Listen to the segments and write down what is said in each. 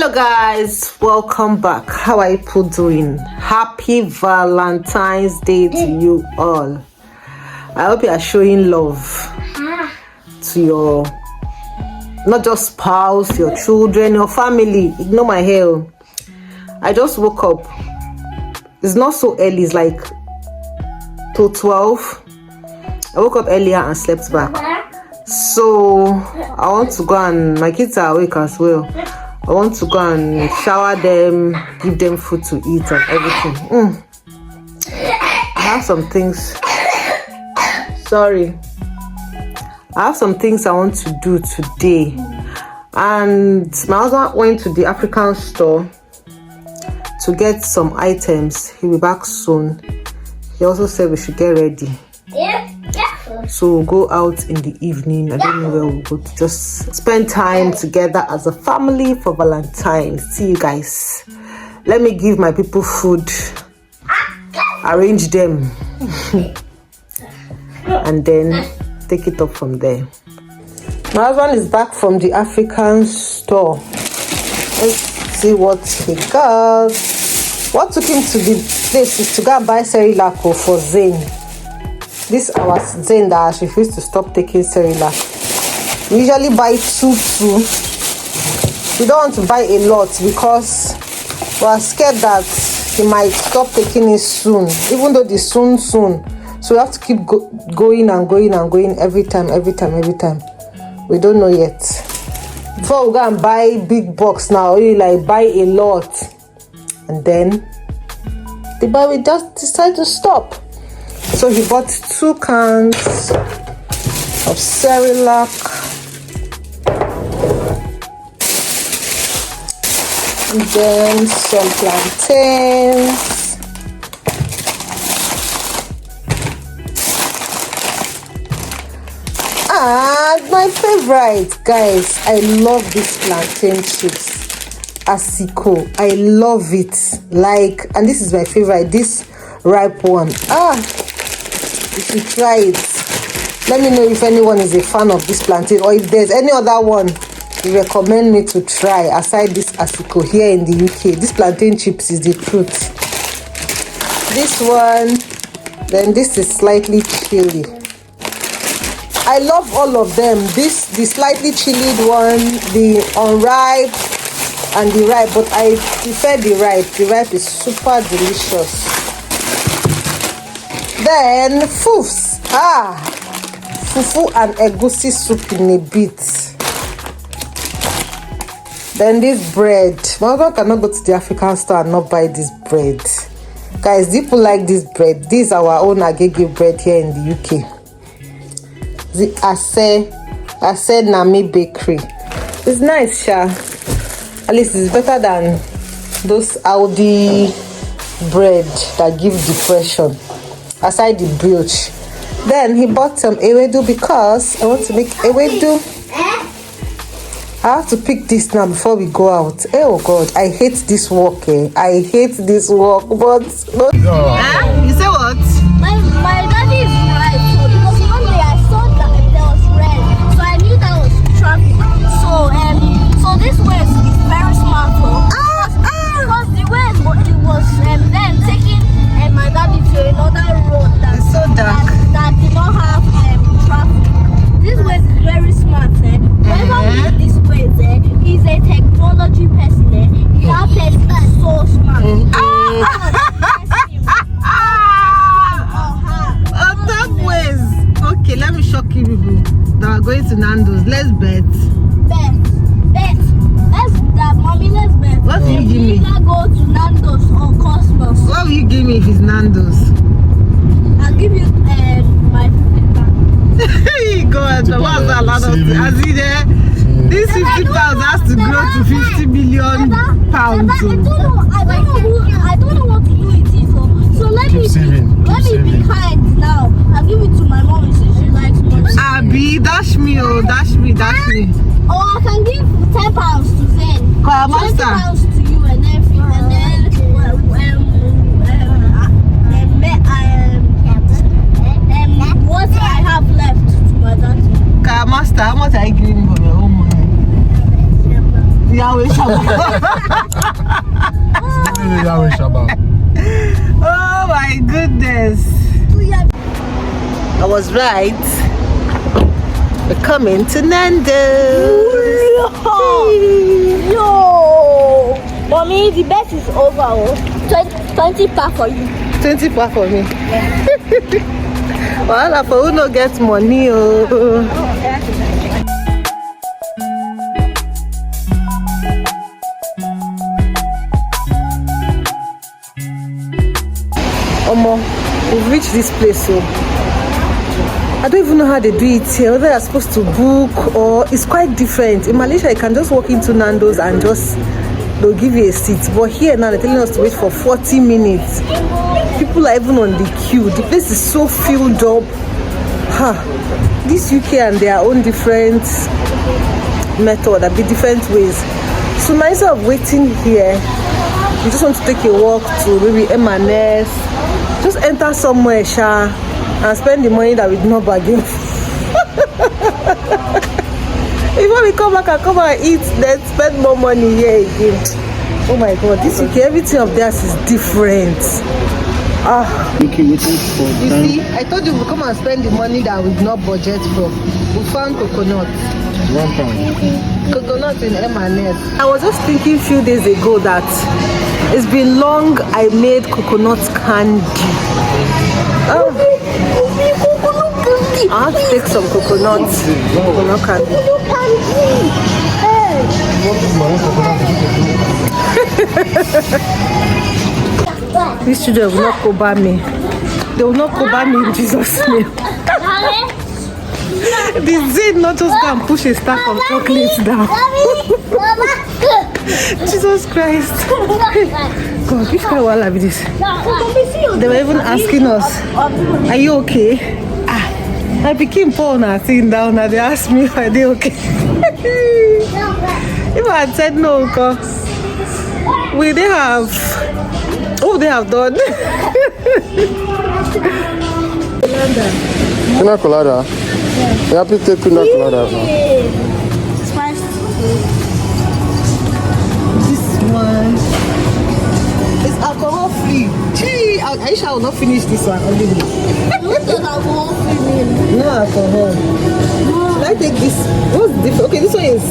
Hello guys, welcome back. How are you doing? Happy Valentine's Day to you all. I hope you are showing love to your, not just spouse, your children, your family. Ignore my hair. I just woke up. It's not so early, it's like till 12. I woke up earlier and slept back. So I want to go, and my kids are awake as well. I want to go and shower them, give them food to eat and everything. I have some things. Sorry. I have some things I want to do today. And my husband went to the African store to get some items. He'll be back soon. He also said we should get ready. So we'll go out in the evening. I don't know where we'll go to. Just spend time together as a family for Valentine's. See you guys. Let me give my people food, arrange them, and then take it up from there. My husband is back from the African store. Let's see what he got. What took him to the place is to go and buy Cerelac for Zane. This our Zane that has refused to stop taking Cerelac. We usually buy two. We don't want to buy a lot because we are scared that he might stop taking it soon, even though the soon. So we have to keep going every time. We don't know yet. Before we go and buy big box now, we like buy a lot, and then the buy we just decide to stop. So he bought 2 cans of Cerelac and then some plantains. And my favorite, guys, I love this plantain chips. Asiko, I love it. Like, and this is my favorite, this ripe one. You should try it. Let me know if anyone is a fan of this plantain, or if there's any other one you recommend me to try aside this Asiko here in the UK. This plantain chips is the truth. This one, then this is slightly chili. I love all of them. The slightly chilled one, the unripe, and the ripe, but I prefer the ripe. The ripe is super delicious. Then foofs. Fufu and egusi soup in a bit. Then this bread. My husband cannot go to the African store and not buy this bread. Guys, people like this bread. This is our own agege bread here in the UK. The Ase Nami Bakery. It's nice, Sha. At least it's better than those Audi bread that give depression. Aside the brioche. Then he bought some ewedu because I want to make ewedu. I have to pick this now before we go out. Oh God, I hate this work. I hate this work. But you say what? My daddy is right. So because one day I saw that there was red, so I knew that was traffic. So this way is very smart. Because the way it was then taking my daddy to another road that did not have traffic. This way is very smart. Whoever made this way is a technology person. That person is so smart. Okay, let me shock you people that are going to Nandos. Let's bet. Let's bet. What will you give me? Either go to Nandos or Cosmos. What will you give me if it's Nandos? I'll give you my 50 pounds. Go ahead. What's a lot of there? This 50,000 has to grow to 50 billion pounds. I don't know what to do with it. So let me be kind now. I'll give it to my mom since she likes money. Abi, dash me. Or I can give 10 pounds to Zen. 20 pounds to you and everything. And then what I have left to my daddy. Master, how much are you giving for your own money? Yahweh Shabbat. Yahweh Shabbat. Oh my goodness. I was right. We're coming to Nandos. No. Mommy, the bet is over. 20 pack for you. 20 pack for me. Well, for who no get money. Omo, we've reached this place, so I don't even know how they do it here, whether you're supposed to book or it's quite different. In Malaysia, you can just walk into Nandos and they'll give you a seat. But here now, they're telling us to wait for 40 minutes. People are even on the queue. The place is so filled up. This UK and their own different method, a bit different ways. So now instead of waiting here, you just want to take a walk to maybe M&S, just enter somewhere, and spend the money that we did not bargain. Before we come back and come and eat, then spend more money here again. Oh my God, this UK, everything of theirs is different. You see, I told you we'll come and spend the money that we did not budget for. We found coconut. £1. Coconut in M&S. I was just thinking a few days ago that it's been long I made coconut candy. I have to take some coconut candy. These children will not cover me. They will not cover me in Jesus' name. The Zid not just can push a stack of chocolates down. Jesus Christ. God, which kind of wall is this? They were even asking us, are you okay? I became poor now, sitting down, and they asked me, are they okay? If I had said no, they have done. Pina colada. You happy to take pina colada? This one is alcohol free. Gee, Aisha will not finish this one. Only me. No alcohol. Should I take this? What's different? Okay, this one is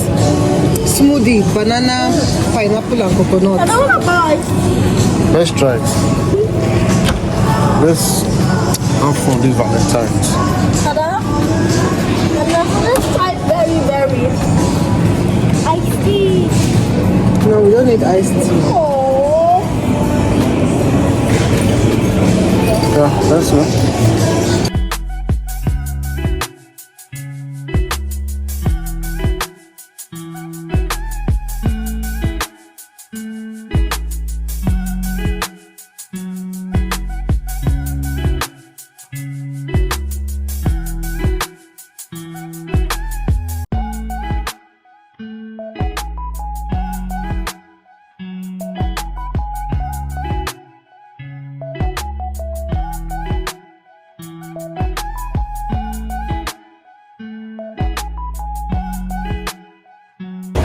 smoothie, banana, pineapple, and coconut. I don't want to buy. Let's try it. Let's have for this Valentine's. Let's try very iced tea. No, we don't need iced tea. Oh. Yeah, that's it.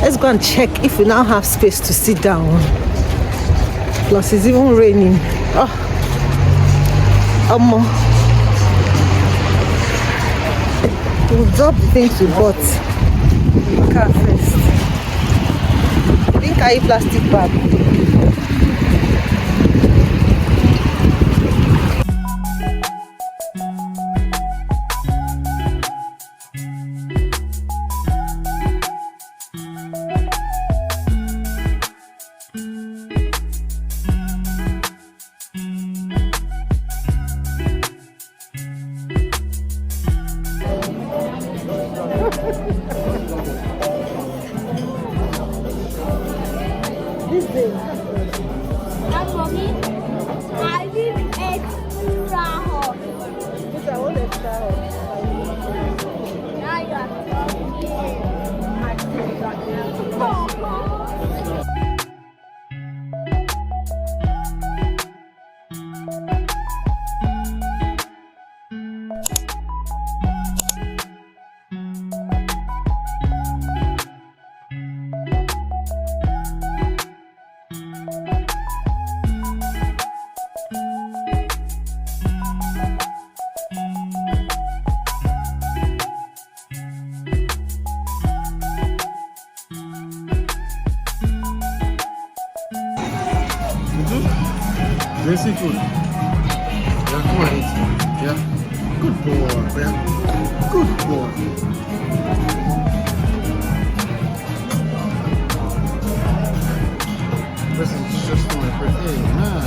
Let's go and check if we now have space to sit down. Plus, it's even raining. We'll drop the things we bought in the car first. I didn't carry plastic bag. This thing. seafood. Yeah, come on, eat. Yeah. Good boy. Yeah. Good boy. This is just my birthday. Man.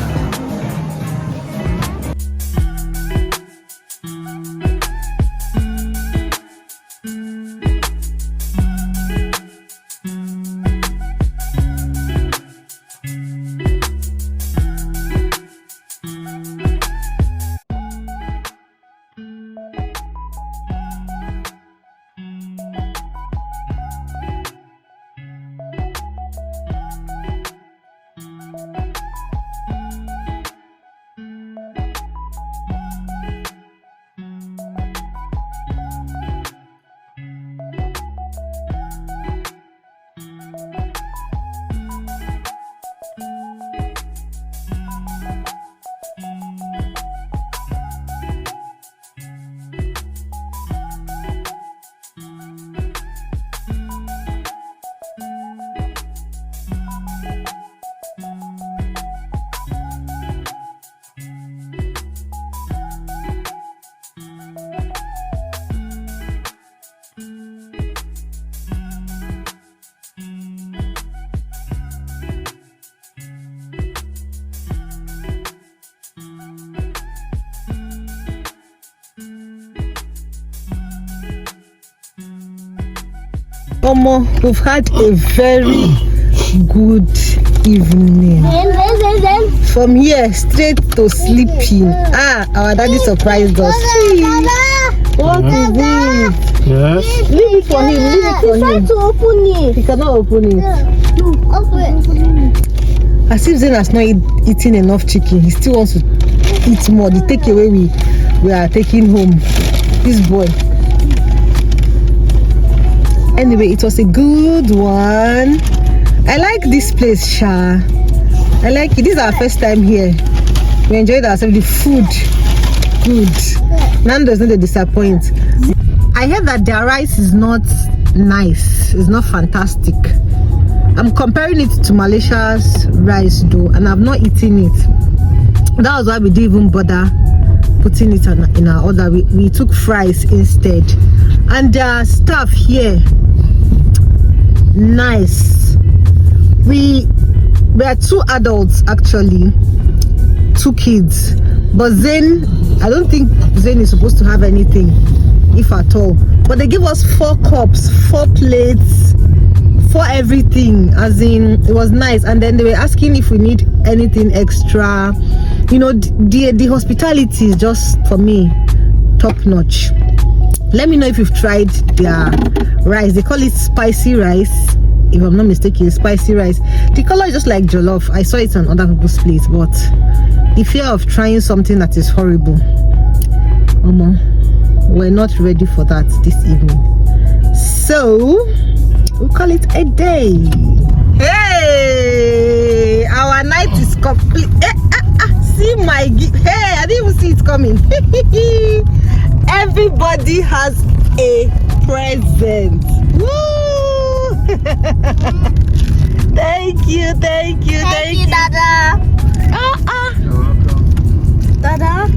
Omo, we've had a very good evening. Then. From here straight to sleeping. Our daddy surprised us. What is it? Yes. Leave it for him. Leave it for Try him. to open it. He cannot open it. No, open it. As if Zain has not eaten enough chicken, he still wants to eat more. The takeaway we are taking home. This boy. Anyway, it was a good one. I like this place, Sha. I like it. This is our first time here. We enjoyed ourselves. The food, good. Nandos not disappoint. I heard that their rice is not nice. It's not fantastic. I'm comparing it to Malaysia's rice though, and I've not eaten it. That was why we didn't even bother putting it in our order. We took fries instead. And their stuff here, nice. We are 2 adults actually, 2 kids, but Zain, I don't think Zain is supposed to have anything, if at all. But they give us 4 cups, 4 plates, for everything, as in it was nice. And then they were asking if we need anything extra. You know, the hospitality is just, for me, top notch. Let me know if you've tried their rice. They call it spicy rice, if I'm not mistaken. Spicy rice. The color is just like jollof. I saw it on other people's plates, but the fear of trying something that is horrible, we're not ready for that this evening. So we'll call it a day. Hey, our night is complete. See my gift. Hey, I didn't even see it coming. Everybody has a present. Woo! Thank you. Thank you, Dada. You're welcome. Dada.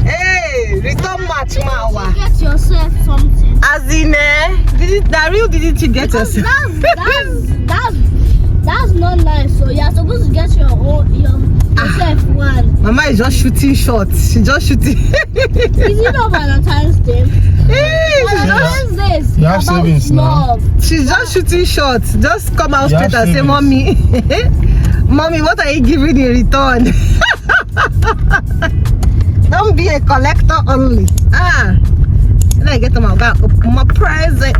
Hey, return match, Mawa. Get yourself something. As in, didn't you get yourself? That's not nice. So you're supposed to get yourself one. Mama is just shooting shots. She's just shooting. Is it not Valentine's Day? Valentine's Day is You have about savings now. love. She's just shooting shots. Just come out You straight have and say, savings. Mommy, Mommy, what are you giving in return? Don't be a collector only. Then I get to my present.